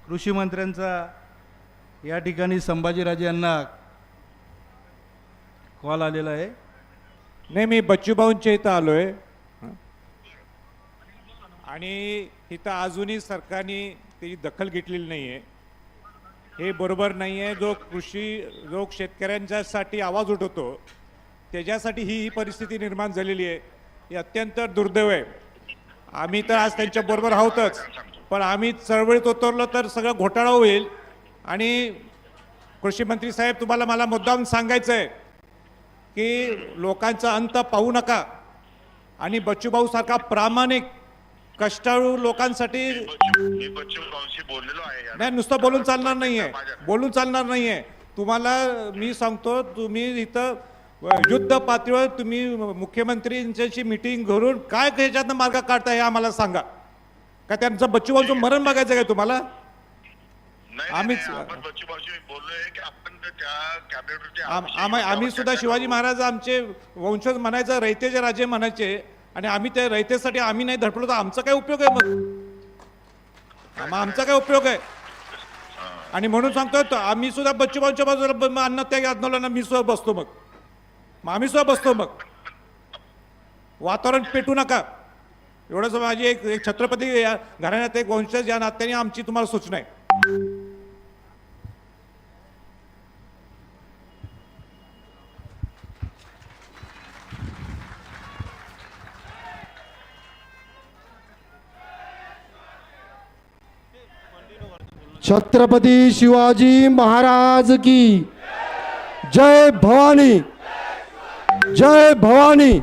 कृषी मंत्र्यांचा या ठिकाणी संभाजीराजे यांना कॉल आलेला आहे। नाही, मी बच्चूभाऊंच्या इथं आलो आहे आणि इथं अजूनही सरकारने त्याची दखल घेतलेली नाही आहे। हे बरोबर नाही आहे। जो शेतकऱ्यांच्यासाठी आवाज उठवतो त्याच्यासाठी ही परिस्थिती निर्माण झालेली आहे। ही अत्यंत दुर्दैव आहे। आम्ही तर आज त्यांच्याबरोबर आहोतच, पण आम्ही चळवळीत उतरलो तर सगळं घोटाळा होईल। आणि कृषी मंत्री साहेब, तुम्हाला मला मुद्दाम सांगायचं आहे की लोकांचा अंत पाहू नका आणि बच्चूभाऊ सारखा प्रामाणिक कष्टाळू लोकांसाठी मी बच्चूभाऊशी बोललेलो आहे। नाही, नुसतं बोलून चालणार नाहीये, बोलून चालणार नाहीये। तुम्हाला मी सांगतो, तुम्ही इथं युद्ध पातळीवर तुम्ही मुख्यमंत्र्यांची मीटिंग घरून काय ह्याच्यातनं मार्ग काढता हे आम्हाला सांगा। का त्यांचं बच्चूभाऊचं मरण बघायचं काय तुम्हाला? आम्ही सुद्धा शिवाजी महाराज आमचे वंशज म्हणायचं, रयतेचे राजे म्हणायचे, आणि आम्ही त्या रयतेसाठी आम्ही नाही धडपडलो तर आमचा काय उपयोग आहे? मग आमचा काय उपयोग आहे? आणि म्हणून सांगतो, आम्ही सुद्धा बच्चूभाऊंच्या बाजूला अन्नत्यागी आंदोलनात मी सुद्धा बसतो। मग आम्ही सुद्धा बसतो। मग वातावरण पेटू नका एवढंच माझी एक छत्रपती घराण्यात एक वंशज या नात्याने आमची तुम्हाला सूचना आहे। छत्रपती शिवाजी महाराज की जय भवानी, जय भवानी।